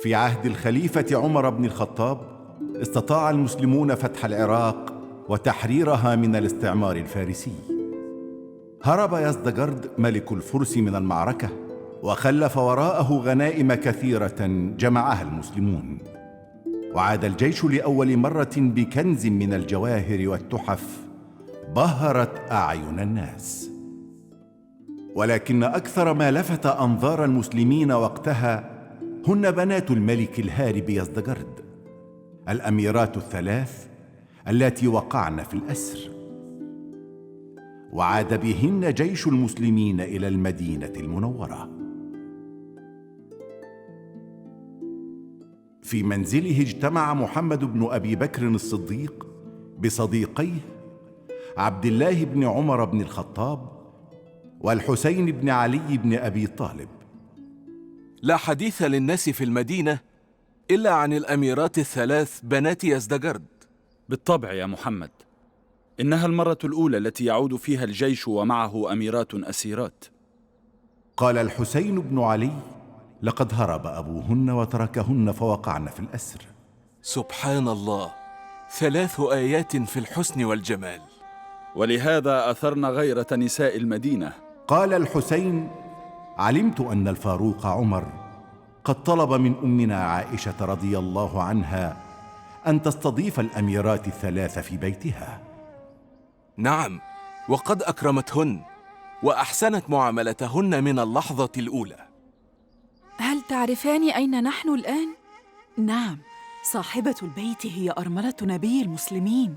في عهد الخليفة عمر بن الخطاب استطاع المسلمون فتح العراق وتحريرها من الاستعمار الفارسي. هرب يزدجرد ملك الفرس من المعركة وخلف وراءه غنائم كثيرة جمعها المسلمون، وعاد الجيش لأول مرة بكنز من الجواهر والتحف بهرت أعين الناس. ولكن أكثر ما لفت أنظار المسلمين وقتها هن بنات الملك الهارب يزدجرد، الأميرات الثلاث اللاتي وقعن في الأسر، وعاد بهن جيش المسلمين إلى المدينة المنورة. في منزله اجتمع محمد بن أبي بكر الصديق بصديقيه عبد الله بن عمر بن الخطاب والحسين بن علي بن أبي طالب. لا حديث للناس في المدينة إلا عن الأميرات الثلاث بنات يزدجرد. بالطبع يا محمد، إنها المرة الأولى التي يعود فيها الجيش ومعه أميرات أسيرات. قال الحسين بن علي: لقد هرب أبوهن وتركهن فوقعن في الأسر. سبحان الله، 3 آيات في الحسن والجمال. ولهذا أثرن غيرة نساء المدينة. قال الحسين: علمت أن الفاروق عمر قد طلب من أمنا عائشة رضي الله عنها أن تستضيف الأميرات الثلاث في بيتها. نعم، وقد أكرمتهن وأحسنت معاملتهن من اللحظة الأولى. هل تعرفان أين نحن الآن؟ نعم، صاحبة البيت هي أرملة نبي المسلمين.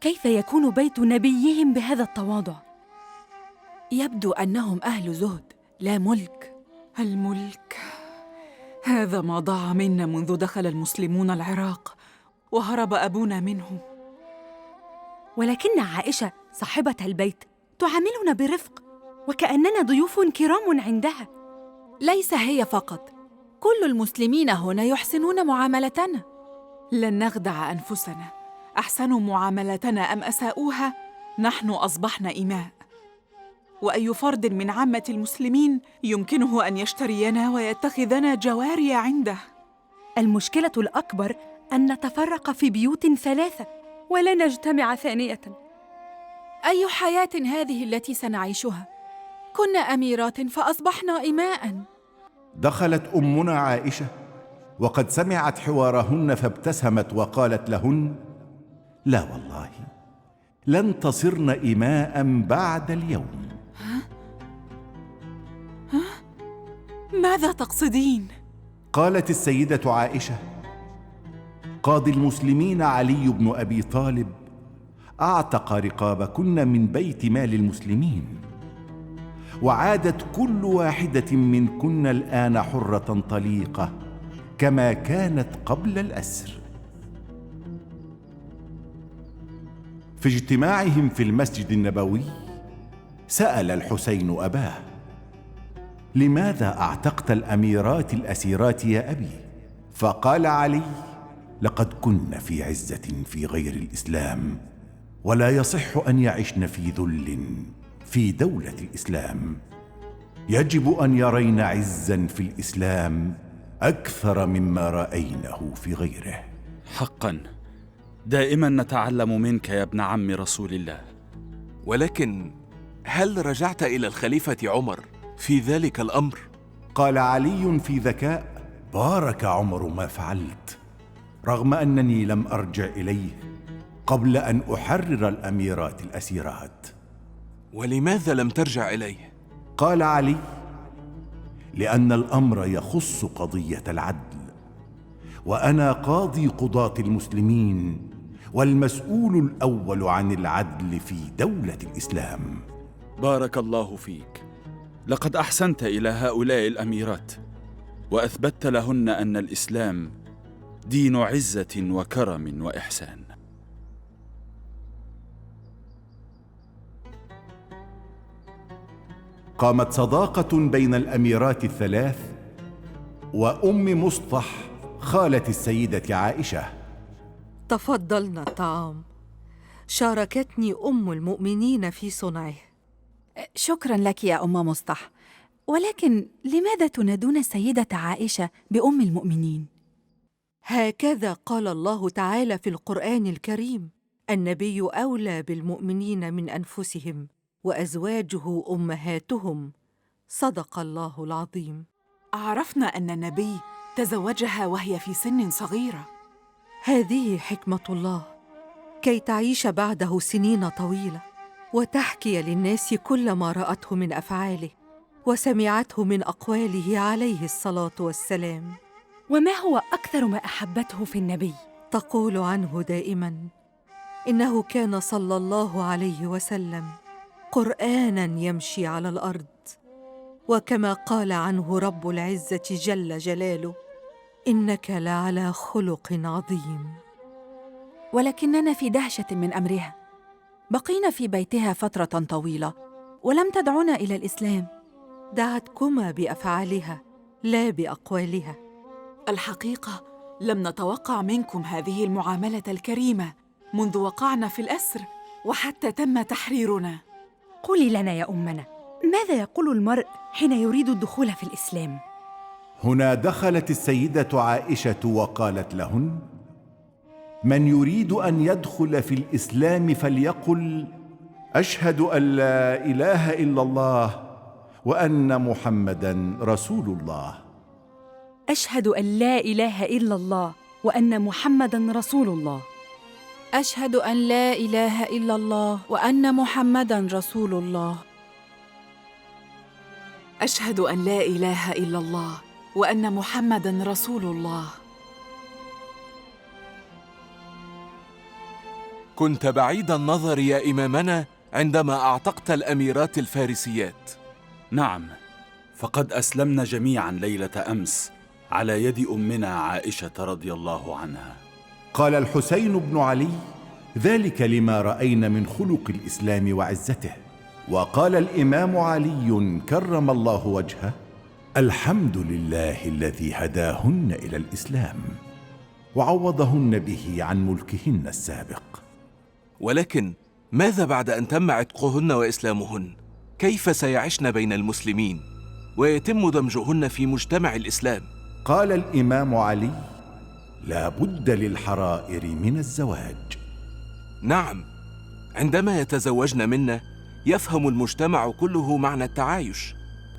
كيف يكون بيت نبيهم بهذا التواضع؟ يبدو أنهم أهل زهد لا ملك. الملك هذا ما ضاع منا منذ دخل المسلمون العراق وهرب أبونا منه. ولكن عائشة صاحبة البيت تعاملنا برفق وكأننا ضيوف كرام عندها. ليس هي فقط، كل المسلمين هنا يحسنون معاملتنا. لن نخدع أنفسنا، أحسنوا معاملتنا أم أساءوها نحن أصبحنا إماء، وأي فرد من عامة المسلمين يمكنه أن يشترينا ويتخذنا جواري عنده. المشكلة الأكبر أن نتفرق في بيوت 3 ولا نجتمع ثانية. أي حياة هذه التي سنعيشها؟ كنا أميرات فأصبحنا إماء. دخلت أمنا عائشة وقد سمعت حوارهن فابتسمت وقالت لهن: لا والله، لن تصرن إماء بعد اليوم. ماذا تقصدين؟ قالت السيدة عائشة: قاضي المسلمين علي بن أبي طالب أعتق رقابكن من بيت مال المسلمين، وعادت كل واحدة منكن الآن حرة طليقة كما كانت قبل الأسر. في اجتماعهم في المسجد النبوي سأل الحسين أباه: لماذا أعتقت الأميرات الأسيرات يا أبي؟ فقال علي: لقد كن في عزة في غير الإسلام، ولا يصح أن يعشن في ذل في دولة الإسلام. يجب أن يرين عزا في الإسلام أكثر مما رأينه في غيره. حقا دائما نتعلم منك يا ابن عم رسول الله. ولكن هل رجعت إلى الخليفة عمر في ذلك الأمر؟ قال علي في ذكاء: بارك عمر ما فعلت، رغم أنني لم أرجع إليه قبل أن أحرر الأميرات الأسيرات. ولماذا لم ترجع إليه؟ قال علي: لأن الأمر يخص قضية العدل، وأنا قاضي قضاة المسلمين والمسؤول الأول عن العدل في دولة الإسلام. بارك الله فيك، لقد أحسنت إلى هؤلاء الأميرات وأثبتت لهن أن الإسلام دين عزة وكرم وإحسان. قامت صداقة بين الأميرات الثلاث وأم مصطح خالة السيدة عائشة. تفضلنا الطعام. شاركتني أم المؤمنين في صنعه. شكرا لك يا أم مصطح، ولكن لماذا تنادون السيدة عائشة بأم المؤمنين؟ هكذا قال الله تعالى في القرآن الكريم: النبي أولى بالمؤمنين من أنفسهم وأزواجه أمهاتهم. صدق الله العظيم. عرفنا أن النبي تزوجها وهي في سن صغيرة. هذه حكمة الله كي تعيش بعده سنين طويلة، وتحكي للناس كل ما رأته من أفعاله وسمعته من أقواله عليه الصلاة والسلام. وما هو أكثر ما أحبته في النبي؟ تقول عنه دائماً إنه كان صلى الله عليه وسلم قرآناً يمشي على الأرض، وكما قال عنه رب العزة جل جلاله: إنك لعلى خلق عظيم. ولكننا في دهشة من أمرها. بقينا في بيتها فترة طويلة ولم تدعونا إلى الإسلام. دعتكما بأفعالها لا بأقوالها. الحقيقة لم نتوقع منكم هذه المعاملة الكريمة منذ وقعنا في الأسر وحتى تم تحريرنا. قولي لنا يا أمنا، ماذا يقول المرء حين يريد الدخول في الإسلام؟ هنا دخلت السيدة عائشة وقالت لهن: من يريد أن يدخل في الإسلام فليقل: أشهد أن لا إله إلا الله وأن محمداً رسول الله. أشهد أن لا إله إلا الله وأن محمداً رسول الله. أشهد أن لا إله إلا الله وأن محمداً رسول الله. أشهد أن لا إله إلا الله وأن محمداً رسول الله. كنت بعيد النظر يا إمامنا عندما أعتقت الأميرات الفارسيات. نعم، فقد أسلمنا جميعا ليلة أمس على يد أمنا عائشة رضي الله عنها. قال الحسين بن علي: ذلك لما رأينا من خلق الإسلام وعزته. وقال الإمام علي كرم الله وجهه: الحمد لله الذي هداهن إلى الإسلام وعوضهن به عن ملكهن السابق. ولكن ماذا بعد أن تم عتقهن وإسلامهن؟ كيف سيعشن بين المسلمين ويتم دمجهن في مجتمع الإسلام؟ قال الإمام علي: لا بد للحرائر من الزواج. نعم، عندما يتزوجن منا يفهم المجتمع كله معنى التعايش،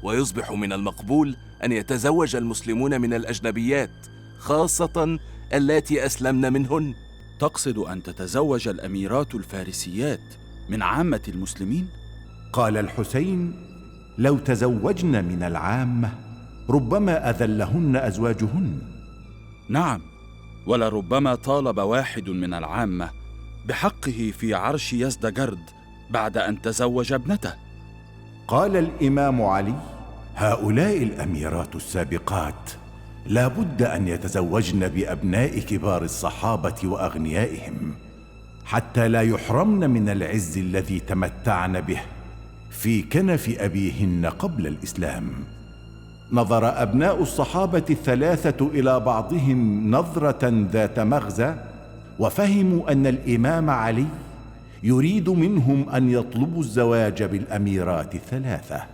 ويصبح من المقبول أن يتزوج المسلمون من الأجنبيات، خاصة اللاتي أسلمن منهن. تقصد أن تتزوج الأميرات الفارسيات من عامة المسلمين؟ قال الحسين: لو تزوجن من العامة ربما أذلهن أزواجهن. نعم، ولربما طالب واحد من العامة بحقه في عرش يزدجرد بعد أن تزوج ابنته. قال الإمام علي: هؤلاء الأميرات السابقات لا بد أن يتزوجن بأبناء كبار الصحابة وأغنيائهم حتى لا يحرمن من العز الذي تمتعن به في كنف أبيهن قبل الإسلام. نظر أبناء الصحابة الثلاثة إلى بعضهم نظرة ذات مغزى، وفهموا أن الإمام علي يريد منهم أن يطلبوا الزواج بالأميرات الثلاثة.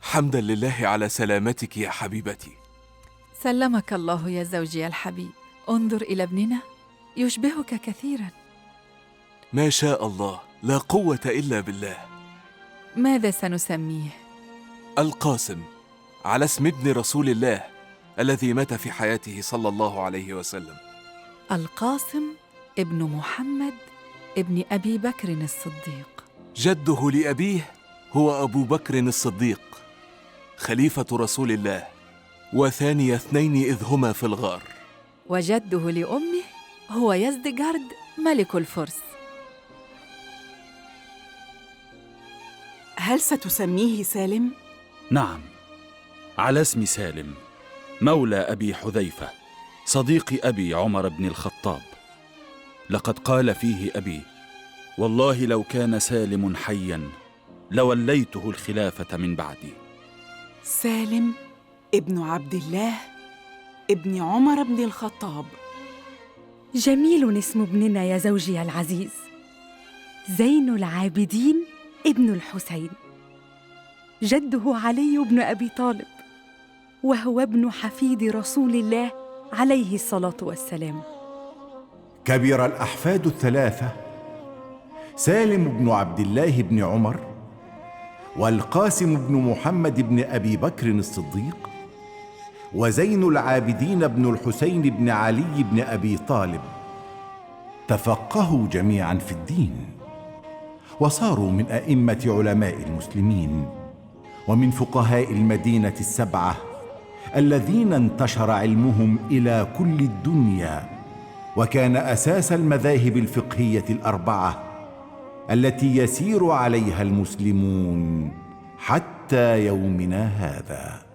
حمداً لله على سلامتك يا حبيبتي. سلمك الله يا زوجي الحبيب. انظر إلى ابننا، يشبهك كثيراً. ما شاء الله، لا قوة إلا بالله. ماذا سنسميه؟ القاسم، على اسم ابن رسول الله الذي مات في حياته صلى الله عليه وسلم. القاسم ابن محمد ابن أبي بكر الصديق. جده لأبيه هو أبو بكر الصديق، خليفة رسول الله، وثاني اثنين إذ هما في الغار. وجده لأمه هو يزدجرد ملك الفرس. هل ستسميه سالم؟ نعم، على اسم سالم مولى أبي حذيفة صديق أبي عمر بن الخطاب. لقد قال فيه أبي: والله لو كان سالم حياً لوليته الخلافة من بعدي. سالم ابن عبد الله ابن عمر بن الخطاب. جميل اسم ابننا يا زوجي العزيز، زين العابدين ابن الحسين، جده علي بن أبي طالب، وهو ابن حفيد رسول الله عليه الصلاة والسلام. كبر الأحفاد الثلاثة سالم بن عبد الله بن عمر، والقاسم بن محمد بن أبي بكر الصديق، وزين العابدين بن الحسين بن علي بن أبي طالب، تفقهوا جميعا في الدين، وصاروا من أئمة علماء المسلمين، ومن فقهاء المدينة السبعة الذين انتشر علمهم إلى كل الدنيا، وكان أساس المذاهب الفقهية الأربعة التي يسير عليها المسلمون حتى يومنا هذا.